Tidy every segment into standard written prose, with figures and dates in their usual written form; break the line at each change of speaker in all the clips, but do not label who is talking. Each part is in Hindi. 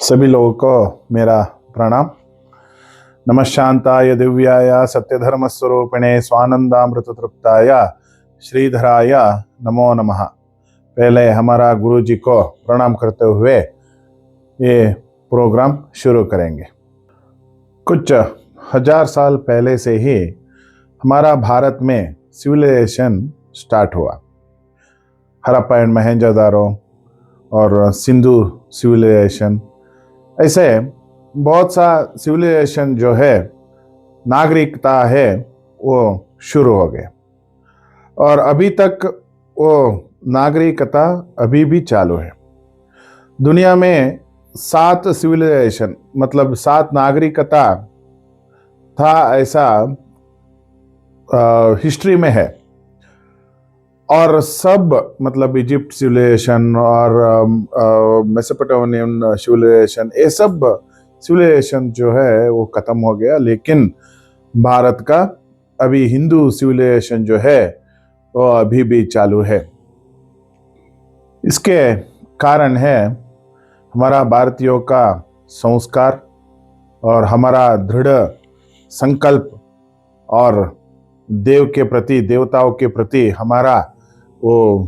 सभी लोगों को मेरा प्रणाम। नमः दिव्याय सत्यधर्म स्वरूपिणे स्वानंदामृत तृप्ताय श्रीधराय नमो नमः। पहले हमारा गुरु जी को प्रणाम करते हुए ये प्रोग्राम शुरू करेंगे। कुछ हजार साल पहले से ही हमारा भारत में सिविलाइजेशन स्टार्ट हुआ। हड़प्पा एंड मोहनजोदारो और सिंधु सिविलाइजेशन, ऐसे बहुत सा सिविलाइजेशन जो है, नागरिकता है, वो शुरू हो गए और अभी तक वो नागरिकता अभी भी चालू है। दुनिया में 7 सिविलाइजेशन मतलब 7 नागरिकता था, ऐसा हिस्ट्री में है। और सब मतलब इजिप्ट सिविलाइजेशन और मेसोपोटामियन सिविलाइजेशन, ये सब सिविलाइजेशन जो है वो खत्म हो गया। लेकिन भारत का अभी हिंदू सिविलाइजेशन जो है वो अभी भी चालू है। इसके कारण है हमारा भारतीयों का संस्कार और हमारा दृढ़ संकल्प और देव के प्रति, देवताओं के प्रति हमारा वो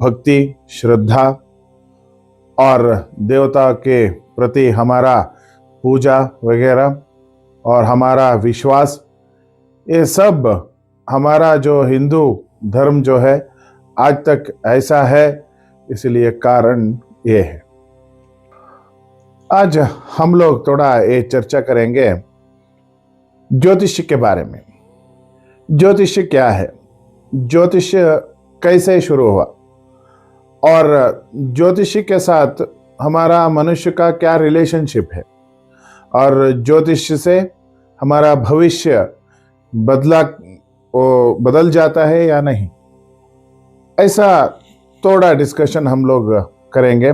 भक्ति, श्रद्धा और देवता के प्रति हमारा पूजा वगैरह और हमारा विश्वास, ये सब हमारा जो हिंदू धर्म जो है आज तक ऐसा है। इसलिए कारण ये है। आज हम लोग थोड़ा ये चर्चा करेंगे ज्योतिष के बारे में। ज्योतिष क्या है, ज्योतिष कैसे शुरू हुआ और ज्योतिषी के साथ हमारा मनुष्य का क्या रिलेशनशिप है और ज्योतिष से हमारा भविष्य बदल जाता है या नहीं, ऐसा थोड़ा डिस्कशन हम लोग करेंगे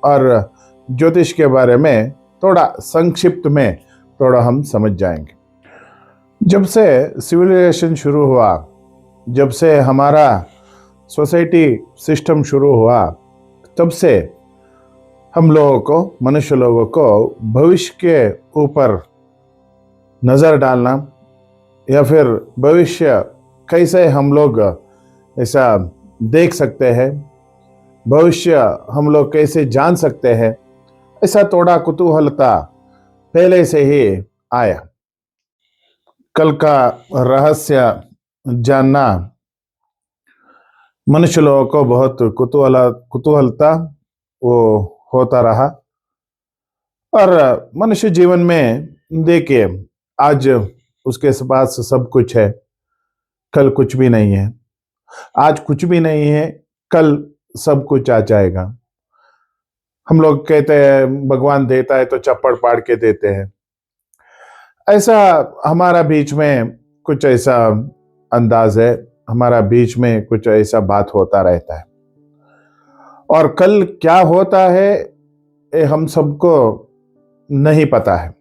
और ज्योतिष के बारे में थोड़ा संक्षिप्त में थोड़ा हम समझ जाएंगे। जब से सिविलाइजेशन शुरू हुआ, जब से हमारा सोसाइटी सिस्टम शुरू हुआ, तब से हम लोगों को, मनुष्य लोगों को भविष्य के ऊपर नजर डालना या फिर भविष्य कैसे हम लोग ऐसा देख सकते हैं, भविष्य हम लोग कैसे जान सकते हैं, ऐसा थोड़ा कुतूहलता पहले से ही आया। कल का रहस्य जानना मनुष्य लोगों को बहुत कुतूहलता वो होता रहा। और मनुष्य जीवन में देखिए, आज उसके पास सब कुछ है, कल कुछ भी नहीं है। आज कुछ भी नहीं है, कल सब कुछ आ जाएगा। हम लोग कहते हैं भगवान देता है तो चप्पड़ पाड़ के देते हैं। ऐसा हमारा बीच में कुछ ऐसा अंदाज है, हमारा बीच में कुछ ऐसा बात होता रहता है। और कल क्या होता है ये हम सबको नहीं पता है।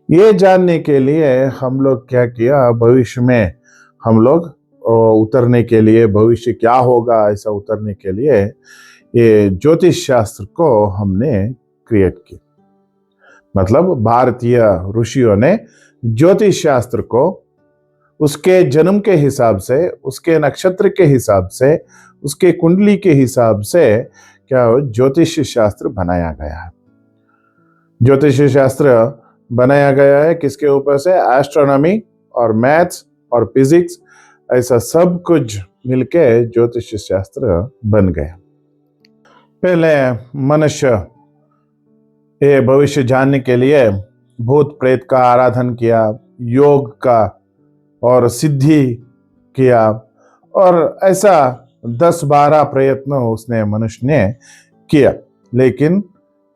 ये जानने के लिए हम लोग क्या किया, भविष्य में हम लोग उतरने के लिए, भविष्य क्या होगा ऐसा उतरने के लिए ये ज्योतिष शास्त्र को हमने क्रिएट किया। मतलब भारतीय ऋषियों ने ज्योतिष शास्त्र को उसके जन्म के हिसाब से, उसके नक्षत्र के हिसाब से, उसके कुंडली के हिसाब से क्या ज्योतिष शास्त्र बनाया गया है। ज्योतिष शास्त्र बनाया गया है किसके ऊपर से? एस्ट्रोनॉमी और मैथ्स और फिजिक्स, ऐसा सब कुछ मिलके ज्योतिष शास्त्र बन गया। पहले मनुष्य ये भविष्य जानने के लिए भूत प्रेत का आराधन किया, योग का और सिद्धि किया, और ऐसा 10-12 प्रयत्न उसने मनुष्य ने किया, लेकिन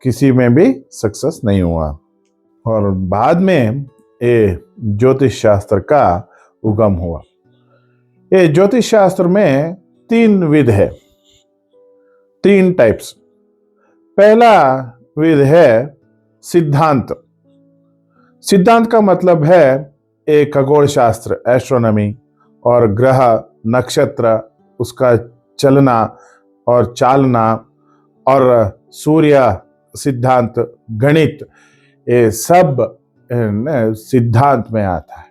किसी में भी सक्सेस नहीं हुआ। और बाद में ये ज्योतिष शास्त्र का उगम हुआ। ये ज्योतिष शास्त्र में 3 विध है, 3 टाइप्स। पहला विध है सिद्धांत। सिद्धांत का मतलब है एक खगोल शास्त्र, एस्ट्रोनॉमी और ग्रह नक्षत्र, उसका चलना और चालना और सूर्य सिद्धांत, गणित, ये सब सिद्धांत में आता है।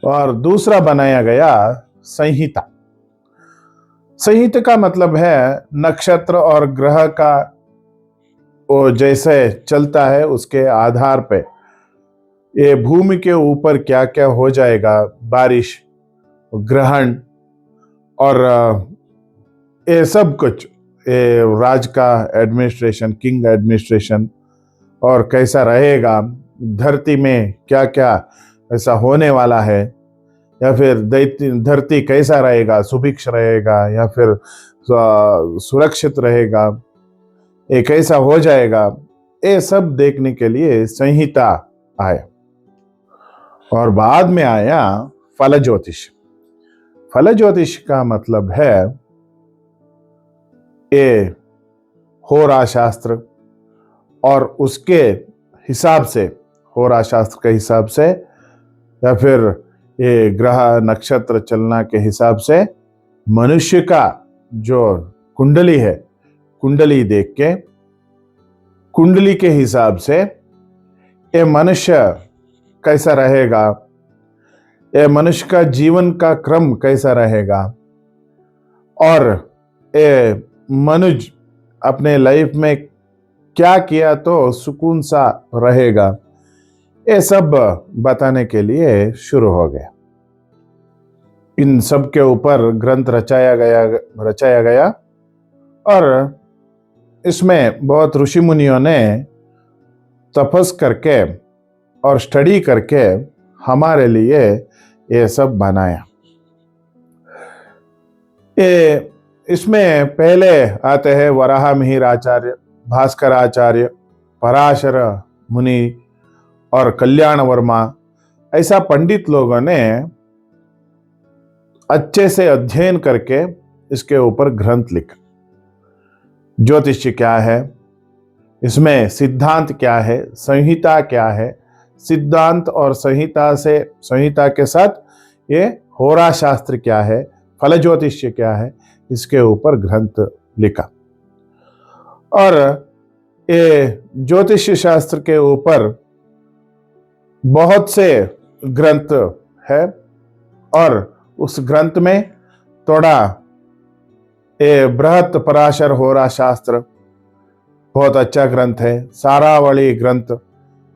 और दूसरा बनाया गया संहिता। संहिता का मतलब है नक्षत्र और ग्रह का वो जैसे चलता है उसके आधार पे ये भूमि के ऊपर क्या क्या हो जाएगा, बारिश, ग्रहण और ये सब कुछ, ये राज का एडमिनिस्ट्रेशन, किंग एडमिनिस्ट्रेशन, और कैसा रहेगा, धरती में क्या क्या ऐसा होने वाला है, या फिर धरती कैसा रहेगा, सुभिक्ष रहेगा या फिर सुरक्षित रहेगा, ये कैसा हो जाएगा, ये सब देखने के लिए संहिता आया। और बाद में आया फल ज्योतिष। फल ज्योतिष का मतलब है ये होरा शास्त्र, और उसके हिसाब से, होरा शास्त्र के हिसाब से या फिर ये ग्रह नक्षत्र चलना के हिसाब से मनुष्य का जो कुंडली है, कुंडली देख के, कुंडली के हिसाब से ये मनुष्य कैसा रहेगा, ये मनुष्य का जीवन का क्रम कैसा रहेगा, और ये मनुष्य अपने लाइफ में क्या किया तो सुकून सा रहेगा, ये सब बताने के लिए शुरू हो गया। इन सब के ऊपर ग्रंथ रचाया गया और इसमें बहुत ऋषि मुनियों ने तपस करके और स्टडी करके हमारे लिए ये सब बनाया। ये इसमें पहले आते हैं वराह मिहिर आचार्य, भास्कर आचार्य, पराशर मुनि और कल्याण वर्मा। ऐसा पंडित लोगों ने अच्छे से अध्ययन करके इसके ऊपर ग्रंथ लिखा। ज्योतिष क्या है, इसमें सिद्धांत क्या है, संहिता क्या है, सिद्धांत और संहिता के साथ ये होरा शास्त्र क्या है, फल ज्योतिष क्या है, इसके ऊपर ग्रंथ लिखा। और ये ज्योतिष शास्त्र के ऊपर बहुत से ग्रंथ है, और उस ग्रंथ में थोड़ा ये बृहत पराशर होरा शास्त्र बहुत अच्छा ग्रंथ है। सारावली ग्रंथ,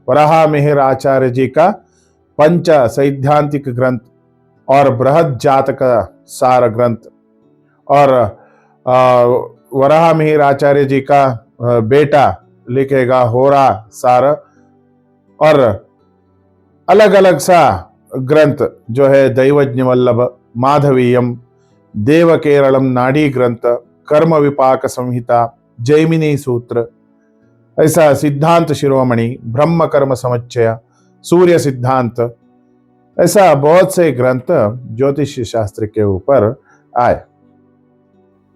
वराह मिहिर आचार्य जी का पंच सैद्धांतिक ग्रंथ, और बृहद जातक सार ग्रंथ, और वराह मिहिर आचार्य जी का बेटा लिखेगा होरा सार, और अलग अलग सा ग्रंथ जो है दैवज्ञ वल्लभ, माधवीयम, देव केरलम नाड़ी ग्रंथ, कर्म विपाक संहिता, जैमिनी सूत्र, ऐसा सिद्धांत शिरोमणि, ब्रह्म कर्म समुच्चय, सूर्य सिद्धांत, ऐसा बहुत से ग्रंथ ज्योतिष शास्त्र के ऊपर आए।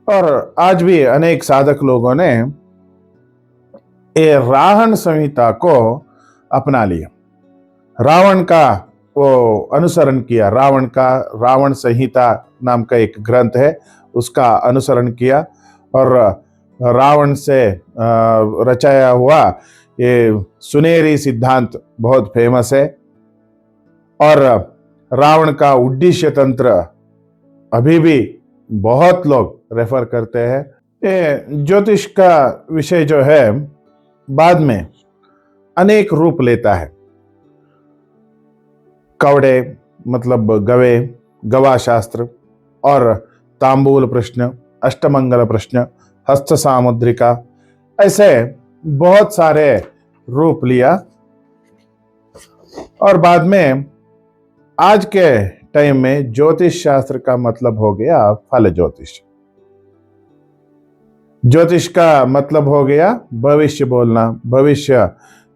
और आज भी अनेक साधक लोगों ने ये रावण संहिता को अपना लिया, रावण का वो अनुसरण किया। रावण संहिता नाम का एक ग्रंथ है, उसका अनुसरण किया, और रावण से रचाया हुआ ये सुनेरी सिद्धांत बहुत फेमस है। और रावण का उद्देश्य तंत्र अभी भी बहुत लोग रेफर करते हैं। ये ज्योतिष का विषय जो है बाद में अनेक रूप लेता है। कवड़े मतलब गवे, गवा शास्त्र, और तांबूल प्रश्न, अष्टमंगल प्रश्न, हस्त सामुद्रिका, ऐसे बहुत सारे रूप लिया। और बाद में आज के टाइम में ज्योतिष शास्त्र का मतलब हो गया फल ज्योतिष। ज्योतिष का मतलब हो गया भविष्य बोलना, भविष्य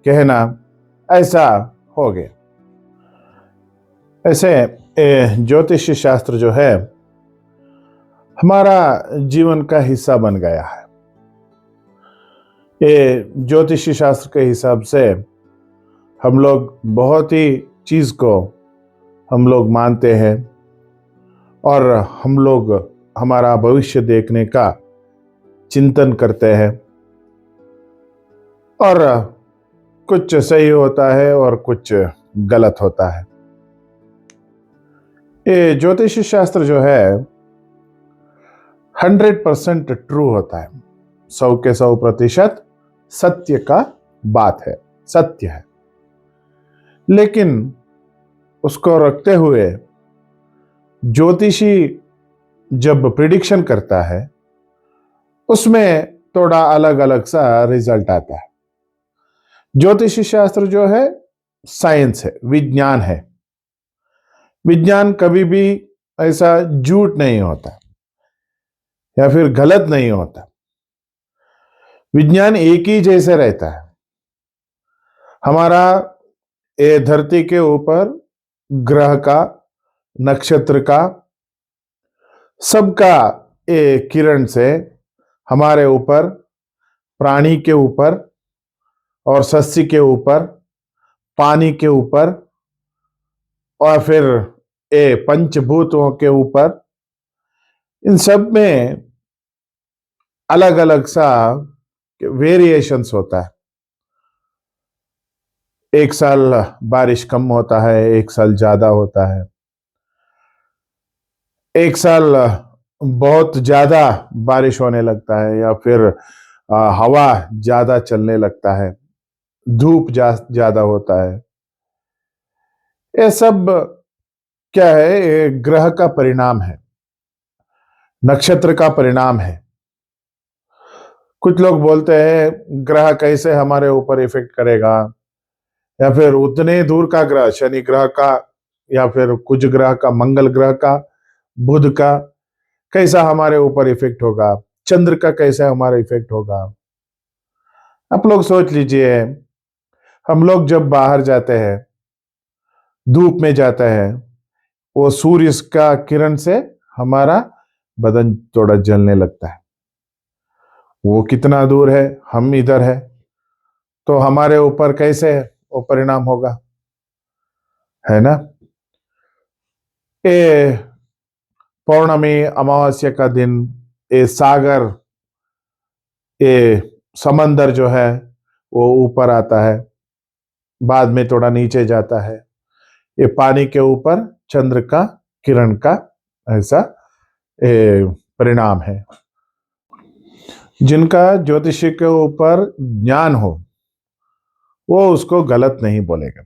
कहना, ऐसा हो गया। ऐसे ज्योतिष शास्त्र जो है हमारा जीवन का हिस्सा बन गया है। ये ज्योतिष शास्त्र के हिसाब से हम लोग बहुत ही चीज को हम लोग मानते हैं, और हम लोग हमारा भविष्य देखने का चिंतन करते हैं। और कुछ सही होता है और कुछ गलत होता है। ये ज्योतिष शास्त्र जो है 100% ट्रू होता है, 100% सत्य का बात है, सत्य है। लेकिन उसको रखते हुए ज्योतिषी जब प्रिडिक्शन करता है उसमें थोड़ा अलग अलग सा रिजल्ट आता है। ज्योतिषी शास्त्र जो है साइंस है, विज्ञान है। विज्ञान कभी भी ऐसा झूठ नहीं होता या फिर गलत नहीं होता। विज्ञान एक ही जैसे रहता है। हमारा ये धरती के ऊपर ग्रह का, नक्षत्र का, सबका ये किरण से हमारे ऊपर, प्राणी के ऊपर और सस्य के ऊपर, पानी के ऊपर और फिर ये पंचभूतों के ऊपर, इन सब में अलग अलग सा वेरिएशंस होता है। एक साल बारिश कम होता है, एक साल ज्यादा होता है, एक साल बहुत ज्यादा बारिश होने लगता है या फिर हवा ज्यादा चलने लगता है, धूप ज्यादा होता है। ये सब क्या है? ये ग्रह का परिणाम है, नक्षत्र का परिणाम है। कुछ लोग बोलते हैं ग्रह कैसे हमारे ऊपर इफेक्ट करेगा, या फिर उतने दूर का ग्रह, शनि ग्रह का या फिर कुछ ग्रह का, मंगल ग्रह का, बुध का कैसा हमारे ऊपर इफेक्ट होगा, चंद्र का कैसा हमारा इफेक्ट होगा। आप लोग सोच लीजिए, हम लोग जब बाहर जाते हैं, धूप में जाते हैं, वो सूर्य का किरण से हमारा बदन थोड़ा जलने लगता है। वो कितना दूर है, हम इधर है, तो हमारे ऊपर कैसे वो परिणाम होगा, है ना? ये पौर्णमी अमावस्या का दिन, ये सागर, ये समंदर जो है वो ऊपर आता है, बाद में थोड़ा नीचे जाता है। ये पानी के ऊपर चंद्र का किरण का ऐसा परिणाम है। जिनका ज्योतिषी के ऊपर ज्ञान हो वो उसको गलत नहीं बोलेगा।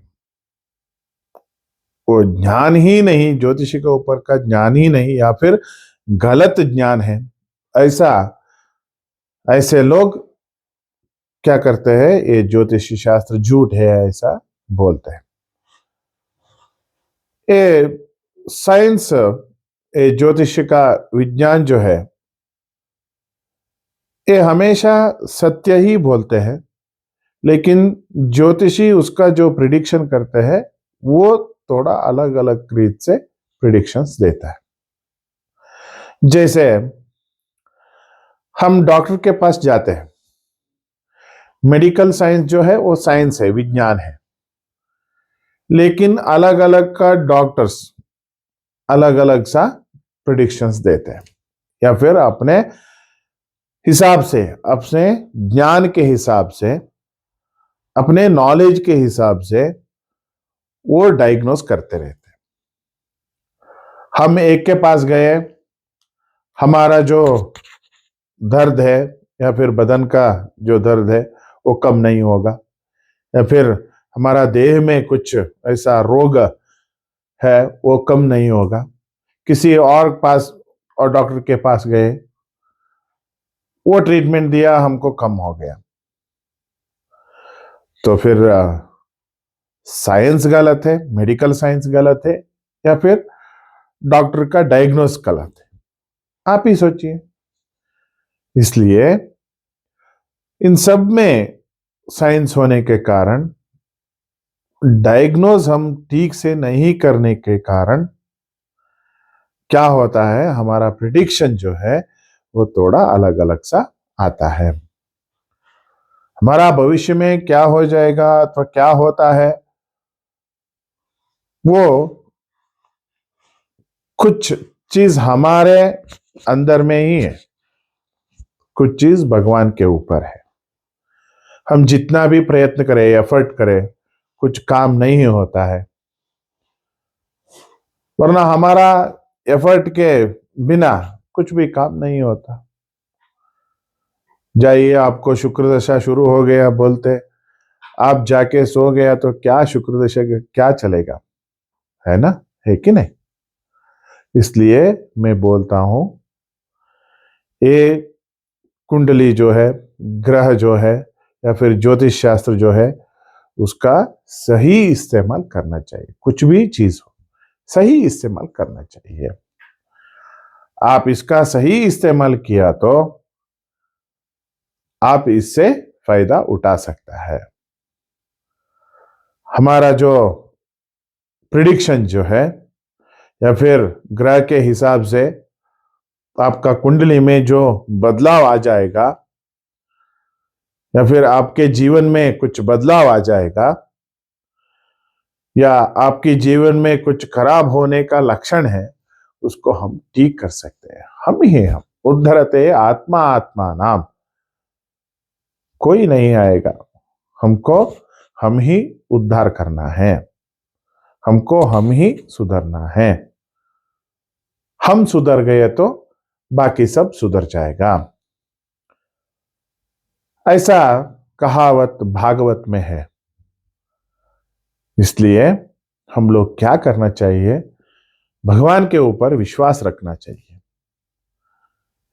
वो ज्ञान ही नहीं, ज्योतिषी के ऊपर का ज्ञान ही नहीं या फिर गलत ज्ञान है, ऐसा ऐसे लोग क्या करते हैं? ये ज्योतिषी शास्त्र झूठ है ऐसा बोलते हैं। ये साइंस, ये ज्योतिष का विज्ञान जो है ये हमेशा सत्य ही बोलते हैं, लेकिन ज्योतिषी उसका जो प्रिडिक्शन करते हैं वो थोड़ा अलग अलग रीत से प्रिडिक्शंस देता है। जैसे हम डॉक्टर के पास जाते हैं, मेडिकल साइंस जो है वो साइंस है, विज्ञान है, लेकिन अलग अलग का डॉक्टर्स अलग अलग सा प्रिडिक्शंस देते हैं, या फिर अपने हिसाब से, अपने ज्ञान के हिसाब से, अपने नॉलेज के हिसाब से वो डायग्नोस करते रहते हैं। हम एक के पास गए, हमारा जो दर्द है या फिर बदन का जो दर्द है वो कम नहीं होगा, या फिर हमारा देह में कुछ ऐसा रोग है वो कम नहीं होगा। किसी और पास और डॉक्टर के पास गए, वो ट्रीटमेंट दिया, हमको कम हो गया। तो फिर साइंस गलत है, मेडिकल साइंस गलत है, या फिर डॉक्टर का डायग्नोस गलत है? आप ही सोचिए। इसलिए इन सब में साइंस होने के कारण, डायग्नोज हम ठीक से नहीं करने के कारण क्या होता है, हमारा प्रिडिक्शन जो है वो थोड़ा अलग अलग सा आता है। हमारा भविष्य में क्या हो जाएगा अथवा क्या होता है वो कुछ चीज हमारे अंदर में ही है, कुछ चीज भगवान के ऊपर है। हम जितना भी प्रयत्न करें, एफर्ट करें, कुछ काम नहीं होता है, वरना हमारा एफर्ट के बिना कुछ भी काम नहीं होता। जाइए, आपको शुक्र दशा शुरू हो गया बोलते, आप जाके सो गया तो क्या शुक्र दशा का क्या चलेगा, है ना, है कि नहीं? इसलिए मैं बोलता हूं, ये कुंडली जो है, ग्रह जो है, या फिर ज्योतिष शास्त्र जो है, उसका सही इस्तेमाल करना चाहिए। कुछ भी चीज हो, सही इस्तेमाल करना चाहिए। आप इसका सही इस्तेमाल किया तो आप इससे फायदा उठा सकता है। हमारा जो प्रिडिक्शन जो है, या फिर ग्रह के हिसाब से आपका कुंडली में जो बदलाव आ जाएगा, या फिर आपके जीवन में कुछ बदलाव आ जाएगा, या आपके जीवन में कुछ खराब होने का लक्षण है, उसको हम ठीक कर सकते हैं। हम उद्धरते आत्मा आत्मा नाम, कोई नहीं आएगा। हमको हम ही उद्धार करना है, हमको हम ही सुधरना है। हम सुधर गए तो बाकी सब सुधर जाएगा। ऐसा कहावत भागवत में है। इसलिए हम लोग क्या करना चाहिए, भगवान के ऊपर विश्वास रखना चाहिए,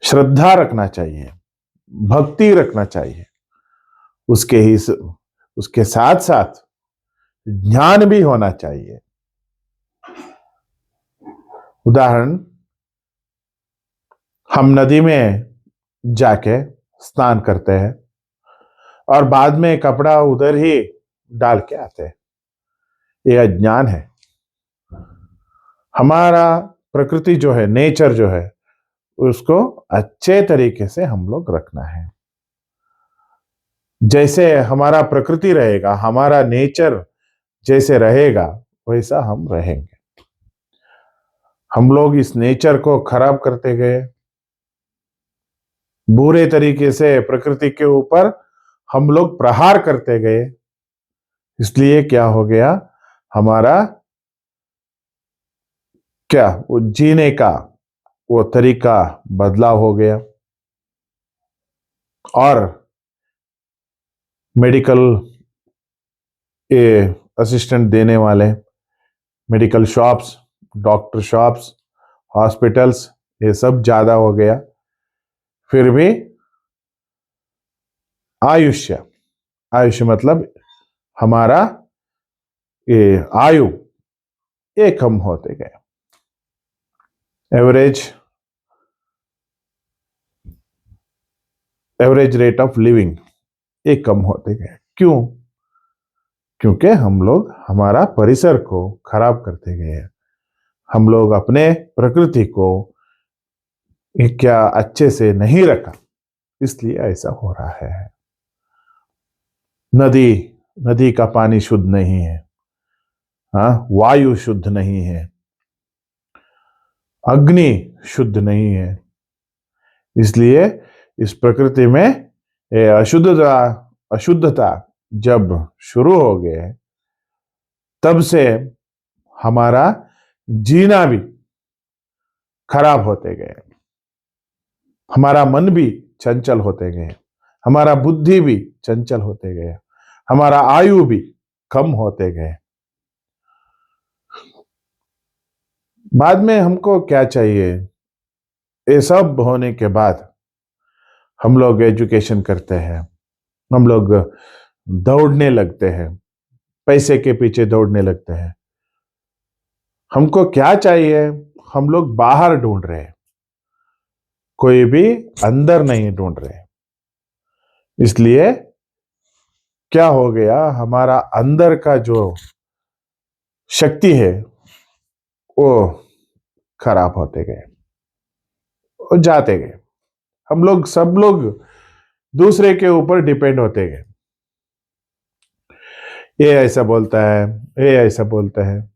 श्रद्धा रखना चाहिए, भक्ति रखना चाहिए। उसके ही उसके साथ साथ ज्ञान भी होना चाहिए। उदाहरण, हम नदी में जाके स्नान करते हैं और बाद में कपड़ा उधर ही डाल के आते हैं, ये अज्ञान है। हमारा प्रकृति जो है, नेचर जो है, उसको अच्छे तरीके से हम लोग रखना है। जैसे हमारा प्रकृति रहेगा, हमारा नेचर जैसे रहेगा, वैसा हम रहेंगे। हम लोग इस नेचर को खराब करते गए, बुरे तरीके से प्रकृति के ऊपर हम लोग प्रहार करते गए। इसलिए क्या हो गया, हमारा क्या वो जीने का वो तरीका बदलाव हो गया। और मेडिकल असिस्टेंट देने वाले medical shops, doctor shops, hospitals, ये सब ज्यादा हो गया। फिर भी आयुष्य, आयुष्य मतलब हमारा ये आयु, ये कम होते गए। Average average rate of living ये कम होते गए। क्यों? क्योंकि हम लोग हमारा परिसर को खराब करते गए। हम लोग अपने प्रकृति को क्या अच्छे से नहीं रखा, इसलिए ऐसा हो रहा है। नदी नदी का पानी शुद्ध नहीं है, हाँ, वायु शुद्ध नहीं है, अग्नि शुद्ध नहीं है। इसलिए इस प्रकृति में ये अशुद्धता जब शुरू हो गए, तब से हमारा जीना भी खराब होते गए, हमारा मन भी चंचल होते गए, हमारा बुद्धि भी चंचल होते गए, हमारा आयु भी कम होते गए। बाद में हमको क्या चाहिए, ये सब होने के बाद हम लोग एजुकेशन करते हैं, हम लोग दौड़ने लगते हैं, पैसे के पीछे दौड़ने लगते हैं। हमको क्या चाहिए, हम लोग बाहर ढूंढ रहे हैं, कोई भी अंदर नहीं ढूंढ रहे। इसलिए क्या हो गया, हमारा अंदर का जो शक्ति है वो खराब होते गए और जाते गए। हम लोग सब लोग दूसरे के ऊपर डिपेंड होते गए। ये ऐसा बोलता है, ये ऐसा बोलता है,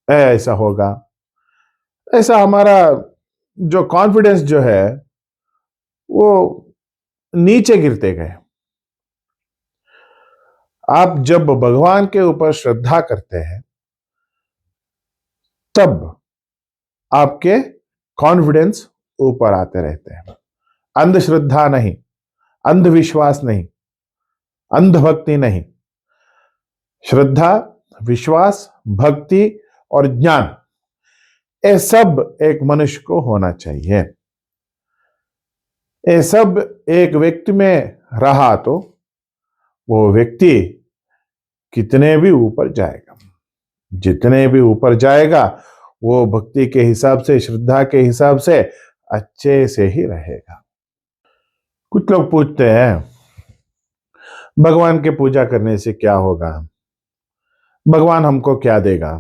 ऐसा होगा, ऐसा हमारा जो कॉन्फिडेंस जो है वो नीचे गिरते गए। आप जब भगवान के ऊपर श्रद्धा करते हैं तब आपके कॉन्फिडेंस ऊपर आते रहते हैं। अंधश्रद्धा नहीं, अंधविश्वास नहीं, अंधभक्ति नहीं। श्रद्धा, विश्वास, भक्ति और ज्ञान, ये सब एक मनुष्य को होना चाहिए। ये सब एक व्यक्ति में रहा तो वो व्यक्ति कितने भी ऊपर जाएगा, जितने भी ऊपर जाएगा वो भक्ति के हिसाब से, श्रद्धा के हिसाब से अच्छे से ही रहेगा। कुछ लोग पूछते हैं भगवान के पूजा करने से क्या होगा, भगवान हमको क्या देगा,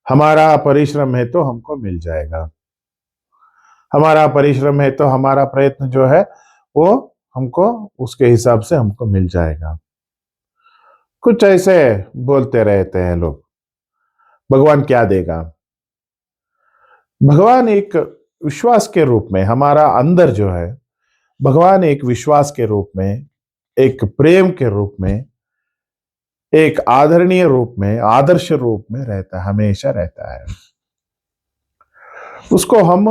हमारा परिश्रम है तो हमको मिल जाएगा, हमारा परिश्रम है तो हमारा प्रयत्न जो है वो हमको उसके हिसाब से हमको मिल जाएगा। कुछ ऐसे बोलते रहते हैं लोग। भगवान क्या देगा? भगवान एक विश्वास के रूप में हमारा अंदर जो है, भगवान एक विश्वास के रूप में, एक प्रेम के रूप में, एक आदरणीय रूप में, आदर्श रूप में रहता है, हमेशा रहता है। उसको हम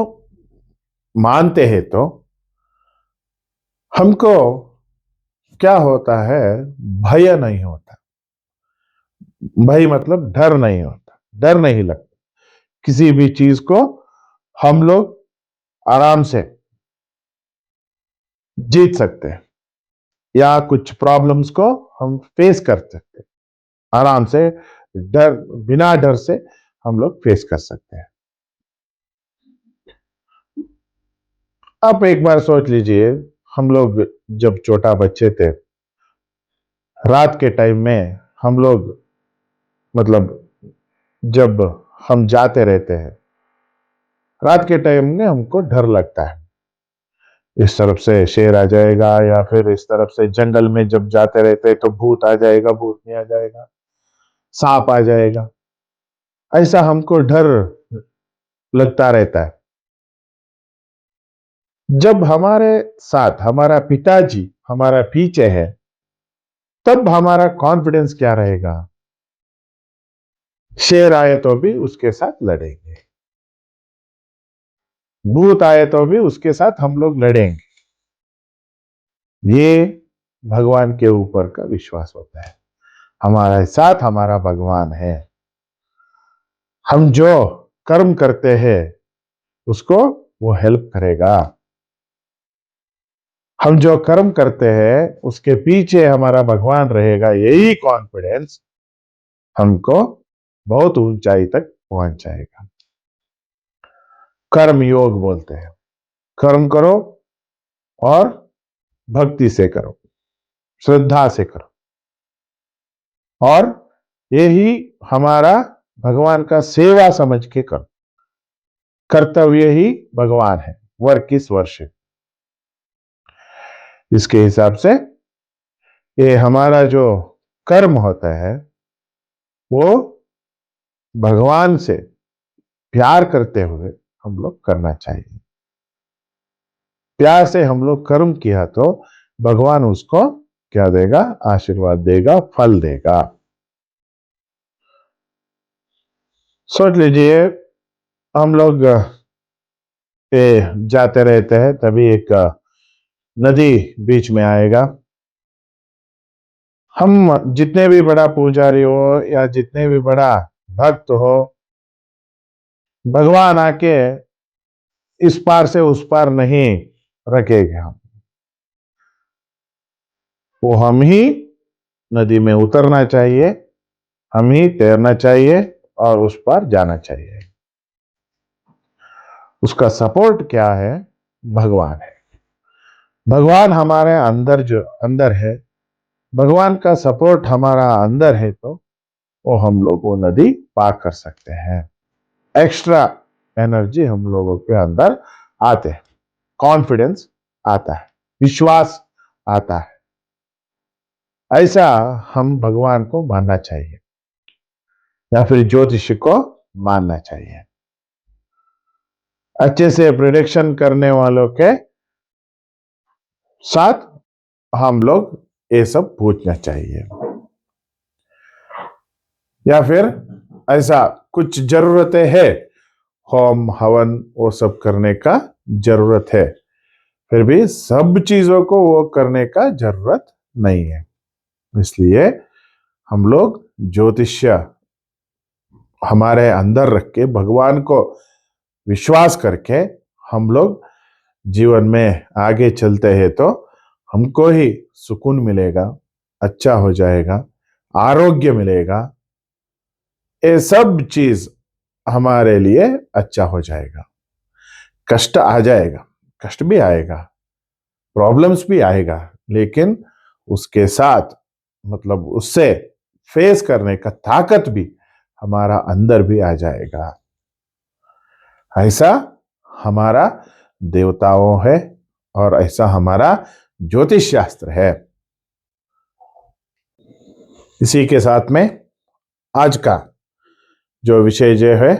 मानते हैं तो हमको क्या होता है, भय नहीं होता। भय मतलब डर नहीं होता, डर नहीं लगता। किसी भी चीज को हम लोग आराम से जीत सकते हैं या कुछ प्रॉब्लम्स को हम फेस कर सकते हैं आराम से, डर, बिना डर से हम लोग फेस कर सकते हैं। आप एक बार सोच लीजिए, हम लोग जब छोटा बच्चे थे, रात के टाइम में हम लोग मतलब जब हम जाते रहते हैं, रात के टाइम में हमको डर लगता है, इस तरफ से शेर आ जाएगा या फिर इस तरफ से जंगल में जब जाते रहते हैं तो भूत आ जाएगा, भूत नहीं आ जाएगा, सांप आ जाएगा, ऐसा हमको डर लगता रहता है। जब हमारे साथ हमारा पिताजी हमारा पीछे है तब हमारा कॉन्फिडेंस क्या रहेगा, शेर आए तो भी उसके साथ लड़ेंगे, भूत आए तो भी उसके साथ हम लोग लड़ेंगे। ये भगवान के ऊपर का विश्वास होता है, हमारे साथ हमारा भगवान है। हम जो कर्म करते हैं उसको वो हेल्प करेगा, हम जो कर्म करते हैं उसके पीछे हमारा भगवान रहेगा। यही कॉन्फिडेंस हमको बहुत ऊंचाई तक पहुंच जाएगा। कर्म योग बोलते हैं, कर्म करो और भक्ति से करो, श्रद्धा से करो, और यही हमारा भगवान का सेवा समझ के करो। कर्तव्य ही भगवान है, वर्क इज वर्शिप। इसके हिसाब से ये हमारा जो कर्म होता है वो भगवान से प्यार करते हुए हम लोग करना चाहिए। प्यार से हम लोग कर्म किया तो भगवान उसको क्या देगा, आशीर्वाद देगा, फल देगा। सोच लीजिए हम लोग जाते रहते हैं, तभी एक नदी बीच में आएगा। हम जितने भी बड़ा पुजारी हो या जितने भी बड़ा भक्त हो, भगवान आके इस पार से उस पार नहीं रखेंगे। हम ही नदी में उतरना चाहिए, हम ही तैरना चाहिए और उस पार जाना चाहिए। उसका सपोर्ट क्या है, भगवान है। भगवान हमारे अंदर जो अंदर है, भगवान का सपोर्ट हमारा अंदर है तो वो हम लोग वो नदी पार कर सकते हैं। एक्स्ट्रा एनर्जी हम लोगों के अंदर आते हैं, कॉन्फिडेंस आता है, विश्वास आता है। ऐसा हम भगवान को मानना चाहिए या फिर ज्योतिष को मानना चाहिए। अच्छे से प्रिडिक्शन करने वालों के साथ हम लोग ये सब पूछना चाहिए। या फिर ऐसा कुछ जरूरतें है, होम हवन वो सब करने का जरूरत है, फिर भी सब चीजों को वो करने का जरूरत नहीं है। इसलिए हम लोग ज्योतिष्य हमारे अंदर रख के भगवान को विश्वास करके हम लोग जीवन में आगे चलते हैं तो हमको ही सुकून मिलेगा, अच्छा हो जाएगा, आरोग्य मिलेगा, ये सब चीज हमारे लिए अच्छा हो जाएगा। कष्ट आ जाएगा, कष्ट भी आएगा, प्रॉब्लम्स भी आएगा, लेकिन उसके साथ मतलब उससे फेस करने का ताकत भी हमारा अंदर भी आ जाएगा। ऐसा हमारा देवताओं है और ऐसा हमारा ज्योतिष शास्त्र है। इसी के साथ में आज का जो विषय जो है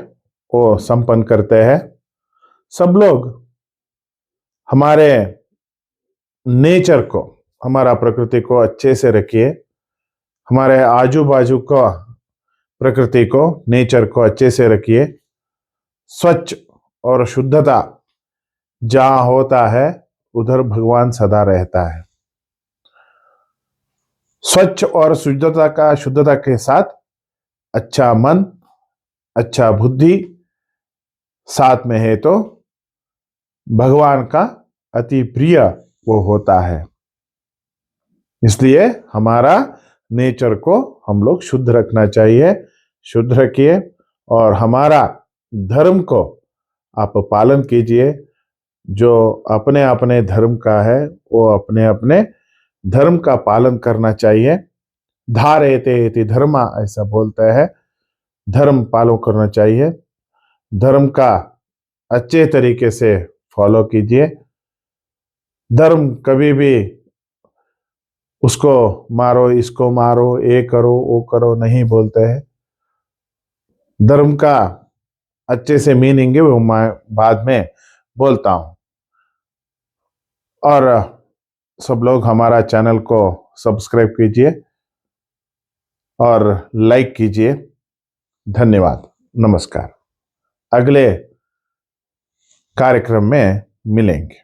वो संपन्न करते हैं। सब लोग हमारे नेचर को, हमारा प्रकृति को अच्छे से रखिए, हमारे आजू बाजू को प्रकृति को, नेचर को अच्छे से रखिए। स्वच्छ और शुद्धता जहां होता है उधर भगवान सदा रहता है। स्वच्छ और शुद्धता के साथ अच्छा मन, अच्छा बुद्धि साथ में है तो भगवान का अति प्रिय वो होता है। इसलिए हमारा नेचर को हम लोग शुद्ध रखना चाहिए, शुद्ध रखिए और हमारा धर्म को आप पालन कीजिए। जो अपने अपने धर्म का है वो अपने अपने धर्म का पालन करना चाहिए। धारेते इति धर्मा ऐसा बोलता है, धर्म पालन करना चाहिए। धर्म का अच्छे तरीके से फॉलो कीजिए। धर्म कभी भी उसको मारो, इसको मारो, ये करो, वो करो नहीं बोलते हैं। धर्म का अच्छे से मीनिंग है वो मैं बाद में बोलता हूं। और सब लोग हमारा चैनल को सब्सक्राइब कीजिए और लाइक कीजिए। धन्यवाद, नमस्कार। अगले कार्यक्रम में मिलेंगे।